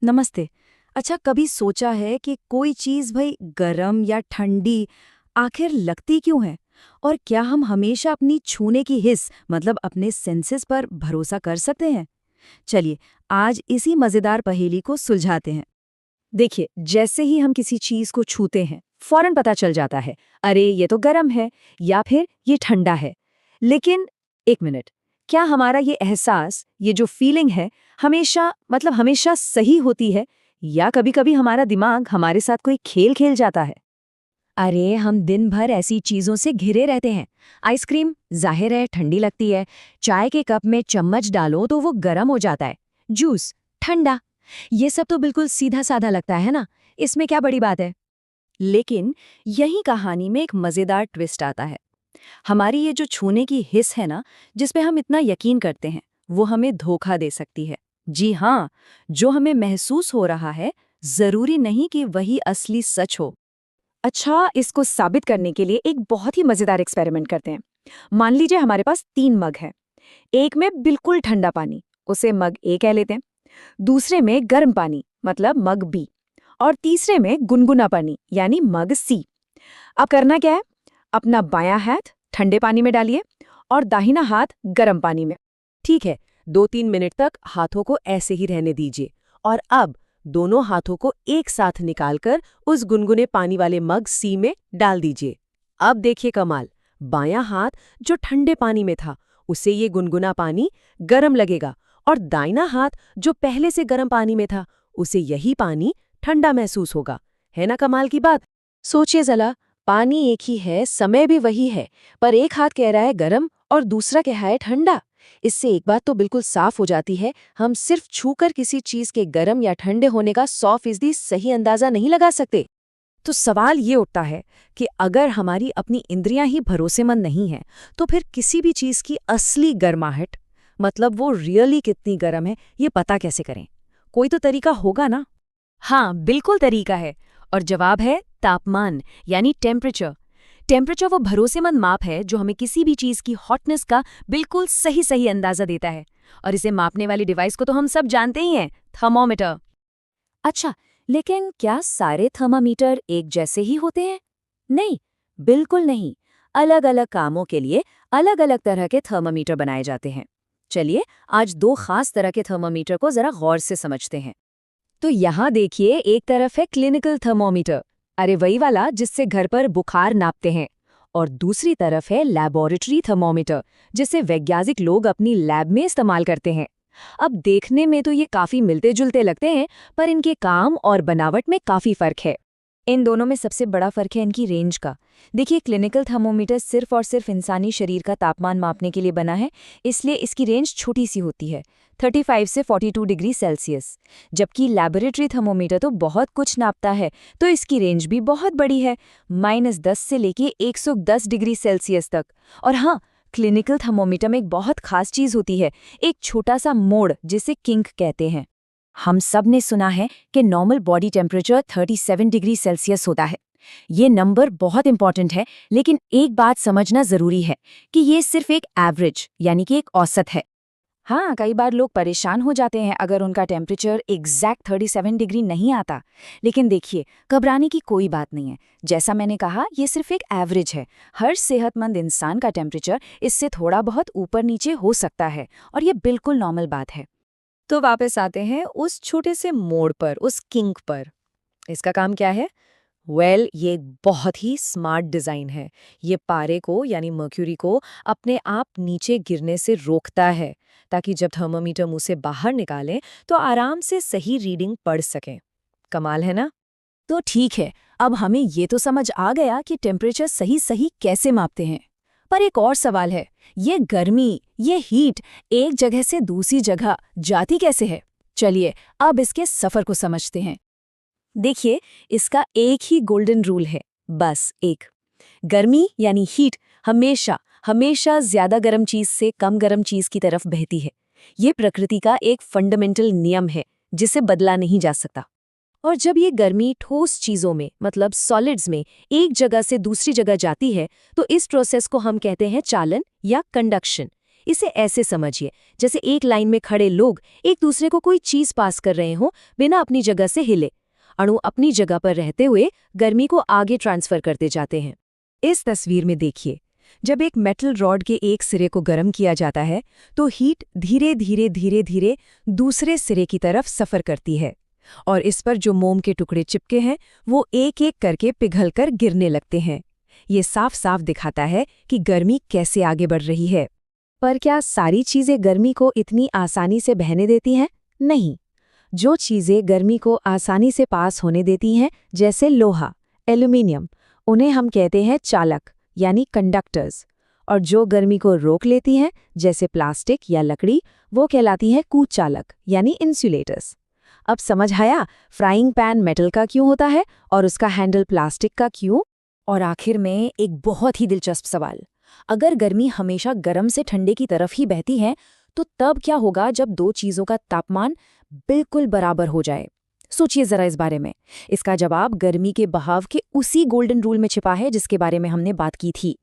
नमस्ते। अच्छा, कभी सोचा है कि कोई चीज़ भई गरम या ठंडी आखिर लगती क्यों है? और क्या हम हमेशा अपनी छूने की हिस मतलब अपने सेंसेस पर भरोसा कर सकते हैं? चलिए, आज इसी मज़ेदार पहेली को सुलझाते हैं। देखिए, जैसे ही हम किसी चीज़ को छूते हैं, फौरन पता चल जाता है, अरे ये तो गरम है या फिर ये ठंडा है। लेकिन एक मिनट, क्या हमारा ये एहसास, ये जो फीलिंग है, हमेशा मतलब हमेशा सही होती है या कभी-कभी हमारा दिमाग हमारे साथ कोई खेल खेल जाता है? अरे, हम दिन भर ऐसी चीजों से घिरे रहते हैं। आइसक्रीम जाहिर है ठंडी लगती है, चाय के कप में चम्मच डालो तो वो गर्म हो जाता है, जूस ठंडा। ये सब तो बिल्कुल सीधा साधा लगता है ना, इसमें क्या बड़ी बात है? लेकिन यही कहानी में एक मजेदार ट्विस्ट आता है। हमारी ये जो छूने की हिस है ना, जिस पे हम इतना यकीन करते हैं, वो हमें धोखा दे सकती है। जी हाँ, जो हमें महसूस हो रहा है, जरूरी नहीं कि वही असली सच हो। अच्छा, इसको साबित करने के लिए एक बहुत ही मजेदार एक्सपेरिमेंट करते हैं। मान लीजिए हमारे पास 3 मग हैं। एक में बिल्कुल ठंडा पानी, उसे मग ए कह लेते हैं। दूसरे में गर्म पानी, मतलब मग बी। और तीसरे में गुनगुना पानी, यानी मग सी। अब करना क्या है? अपना बायां हाथ ठंडे पानी में डालिए और दाहिना हाथ गर्म पानी में। ठीक है, 2-3 मिनट तक हाथों को ऐसे ही रहने दीजिए और अब दोनों हाथों को एक साथ निकालकर उस गुनगुने पानी वाले मग सी में डाल दीजिए। अब देखिए कमाल, बायां हाथ जो ठंडे पानी में था, उसे ये गुनगुना पानी गरम लगेगा और दाहिना हाथ जो पहले से गरम पानी में था, उसे यही पानी ठंडा महसूस होगा। है ना कमाल की बात? सोचिए जरा, पानी एक ही है, समय भी वही है, पर एक हाथ कह रहा है गरम और दूसरा कह रहा है ठंडा। इससे एक बात तो बिल्कुल साफ हो जाती है, हम सिर्फ छूकर किसी चीज के गर्म या ठंडे होने का 100% सही अंदाजा नहीं लगा सकते। तो सवाल ये उठता है कि अगर हमारी अपनी इंद्रियां ही भरोसेमंद नहीं हैं, तो फिर किसी भी चीज की असली गर्माहट, मतलब वो रियली कितनी गर्म है, ये पता कैसे करें? कोई तो तरीका होगा ना? हाँ, बिल्कुल तरीका है। और जवाब है तापमान, यानी टेम्परेचर। टेम्परेचर वो भरोसेमंद माप है जो हमें किसी भी चीज की हॉटनेस का बिल्कुल सही सही अंदाजा देता है। और इसे मापने वाली डिवाइस को तो हम सब जानते ही हैं, थर्मोमीटर। अच्छा, लेकिन क्या सारे थर्मामीटर एक जैसे ही होते हैं? नहीं, बिल्कुल नहीं। अलग-अलग कामों के लिए अलग-अलग तरह के थर्मामीटर बनाए जाते हैं। चलिए, आज 2 खास तरह के थर्मामीटर को जरा गौर से समझते हैं। तो यहाँ देखिए, एक तरफ है क्लिनिकल थर्मोमीटर, अरे वही वाला जिससे घर पर बुखार नापते हैं। और दूसरी तरफ है लैबोरेटरी थर्मोमीटर, जिसे वैज्ञानिक लोग अपनी लैब में इस्तेमाल करते हैं। अब देखने में तो ये काफी मिलते जुलते लगते हैं, पर इनके काम और बनावट में काफी फर्क है। इन दोनों में सबसे बड़ा फर्क है इनकी रेंज का। देखिए, क्लिनिकल थर्मोमीटर सिर्फ और सिर्फ इंसानी शरीर का तापमान मापने के लिए बना है, इसलिए इसकी रेंज छोटी सी होती है, 35 से 42 डिग्री सेल्सियस। जबकि लैबोरेटरी थर्मोमीटर तो बहुत कुछ नापता है, तो इसकी रेंज भी बहुत बड़ी है, -10 से लेके 110 डिग्री सेल्सियस तक। और हाँ, क्लिनिकल थर्मोमीटर में एक बहुत खास चीज होती है, एक छोटा सा मोड़ जिसे किंक कहते हैं। हम सब ने सुना है कि normal body temperature 37 degree Celsius होता है। ये नंबर बहुत इंपॉर्टेंट है, लेकिन एक बात समझना जरूरी है कि ये सिर्फ एक एवरेज यानी कि एक औसत है। हाँ, कई बार लोग परेशान हो जाते हैं अगर उनका टेम्परेचर एग्जैक्ट 37 डिग्री नहीं आता। लेकिन देखिए, घबराने की कोई बात नहीं है। जैसा मैंने कहा, ये सिर्फ एक एवरेज है। हर सेहतमंद इंसान का टेम्परेचर इससे थोड़ा बहुत ऊपर नीचे हो सकता है, और ये बिल्कुल नॉर्मल बात है। तो वापस आते हैं उस छोटे से मोड़ पर, उस किंक पर। इसका काम क्या है? ये एक बहुत ही स्मार्ट डिजाइन है। ये पारे को यानी मर्क्यूरी को अपने आप नीचे गिरने से रोकता है, ताकि जब थर्मोमीटर मुंह से बाहर निकालें तो आराम से सही रीडिंग पढ़ सकें। कमाल है ना? तो ठीक है, अब हमें ये तो समझ आ गया कि टेम्परेचर सही सही कैसे मापते हैं। पर एक और सवाल है, ये गर्मी, ये हीट एक जगह से दूसरी जगह जाती कैसे है? चलिए, अब इसके सफर को समझते हैं। देखिए, इसका एक ही गोल्डन रूल है, बस एक। गर्मी यानी हीट हमेशा हमेशा ज्यादा गर्म चीज से कम गर्म चीज की तरफ बहती है। ये प्रकृति का एक फंडामेंटल नियम है, जिसे बदला नहीं जा सकता। और जब ये गर्मी ठोस चीजों में मतलब सॉलिड्स में एक जगह से दूसरी जगह जाती है, तो इस प्रोसेस को हम कहते हैं चालन या कंडक्शन। इसे ऐसे समझिए, जैसे एक लाइन में खड़े लोग एक दूसरे को कोई चीज पास कर रहे हों बिना अपनी जगह से हिले। अणु अपनी जगह पर रहते हुए गर्मी को आगे ट्रांसफर करते जाते हैं। इस तस्वीर में देखिए, जब एक मेटल रॉड के एक सिरे को गर्म किया जाता है तो हीट धीरे धीरे धीरे धीरे दूसरे सिरे की तरफ सफर करती है, और इस पर जो मोम के टुकड़े चिपके हैं वो एक एक करके पिघलकर गिरने लगते हैं। ये साफ साफ दिखाता है कि गर्मी कैसे आगे बढ़ रही है। पर क्या सारी चीजें गर्मी को इतनी आसानी से बहने देती हैं? नहीं। जो चीजें गर्मी को आसानी से पास होने देती हैं, जैसे लोहा, एल्यूमिनियम, उन्हें हम कहते हैं चालक यानी कंडक्टर्स, और जो गर्मी को रोक लेती हैं, जैसे प्लास्टिक या लकड़ी, वो कहलाती हैं कूचालक यानी इंसुलेटर्स। अब समझ आया फ्राइंग पैन मेटल का क्यों होता है और उसका हैंडल प्लास्टिक का क्यों? और आखिर में एक बहुत ही दिलचस्प सवाल, अगर गर्मी हमेशा गर्म से ठंडे की तरफ ही बहती है तो तब क्या होगा जब दो चीज़ों का तापमान बिल्कुल बराबर हो जाए? सोचिए ज़रा इस बारे में। इसका जवाब गर्मी के बहाव के उसी गोल्डन रूल में छिपा है जिसके बारे में हमने बात की थी।